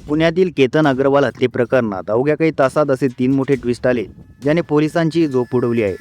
पुण्यातील केतन अग्रवाल हत्ये प्रकरणात अवघ्या काही तासात असे 3 मोठे ट्विस्ट आले, ज्याने पोलिसांची झोप उडवली आहे.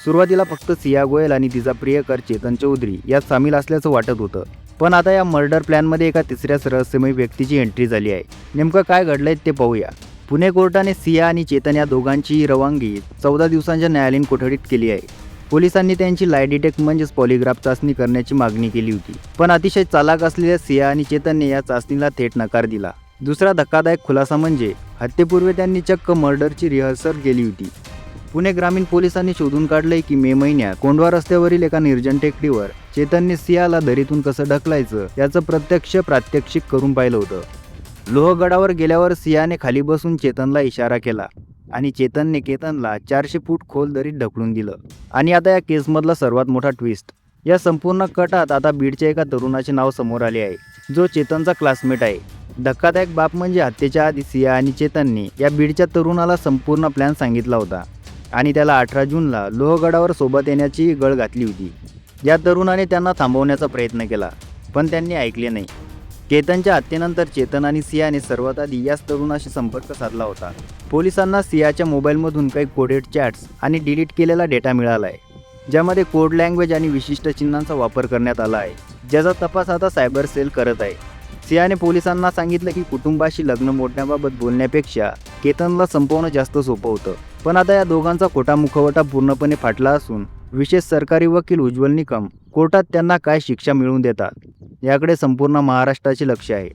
सुरुवातीला फक्त सिया गोयल आणि तिचा प्रियकर चेतन चौधरी यात सामील असल्याचं वाटत होतं. पण आता या मर्डर प्लॅनमध्ये एका तिसऱ्या रहस्यमय व्यक्तीची एंट्री झाली आहे. नेमकं काय घडलंय ते पाहूया. पुणे कोर्टाने सिया आणि चेतन या दोघांची रवानगी 14 दिवसांच्या न्यायालयीन कोठडीत केली आहे. पोलिसांनी त्यांची लाय डिटेक्ट म्हणजेच पॉलिग्राफ चाचणी करण्याची मागणी केली होती. पण अतिशय चालाक असलेल्या सिया आणि चेतनने या चाचणीला थेट नकार दिला. दुसरा धक्कादायक खुलासा म्हणजे हत्येपूर्वी त्यांनी चक्क मर्डरची रिहर्सल केली होती. पुणे ग्रामीण पोलिसांनी शोधून काढलंय की मे महिन्यात कोंढवा रस्त्यावरील एका निर्जन टेकडीवर चेतनने सियाला दरीतून कसं ढकलायचं याचं प्रत्यक्ष प्रात्यक्षिक करून पाहिलं होतं. लोहगडावर गेल्यावर सियाने खाली बसून चेतनला इशारा केला आणि चेतनने केतनला 400 फूट खोल दरीत ढकलून दिलं. आणि आता या केसमधला सर्वात मोठा ट्विस्ट, या संपूर्ण कटात आता बीडच्या एका तरुणाचे नाव समोर आले आहे, जो चेतनचा क्लासमेट आहे. धक्कादायक बाब म्हणजे हत्येच्या आधी सिया आणि चेतनने या बीडच्या तरुणाला संपूर्ण प्लॅन सांगितला होता आणि त्याला 18 जूनला लोहगडावर सोबत येण्याची गळ घातली होती. या तरुणाने त्यांना थांबवण्याचा प्रयत्न केला, पण त्यांनी ऐकले नाही. केतनच्या हत्येनंतर चेतन आणि सियाने सर्वात आधी याच तरुणाशी संपर्क साधला होता. पोलिसांना सियाच्या मोबाईलमधून काही कोडेड चॅट्स आणि डिलीट केलेला डेटा मिळाला आहे, ज्यामध्ये कोड लँग्वेज आणि विशिष्ट चिन्हांचा वापर करण्यात आला आहे, ज्याचा तपास आता सायबर सेल करत आहे. सियाने पोलिसांना सांगितलं की कुटुंबाशी लग्न मोडण्याबाबत बोलण्यापेक्षा केतनला संपवणं जास्त सोपं होतं. पण आता या दोघांचा खोटा मुखवटा पूर्णपणे फाटला असून विशेष सरकारी वकील उज्ज्वल निकम कोर्टात त्यांना काय शिक्षा मिळवून देतात याकडे संपूर्ण महाराष्ट्राचे लक्ष आहे.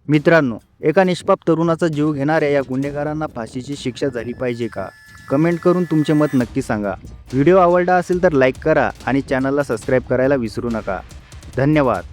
मित्रांनो, एका निष्पाप तरुणाचा जीव घेणाऱ्या या गुन्हेगारांना फाशीची शिक्षा झाली पाहिजे का? कमेंट करून तुमचे मत नक्की सांगा. व्हिडिओ आवडला असेल तर लाईक करा आणि चॅनलला सबस्क्राईब करायला विसरू नका. धन्यवाद.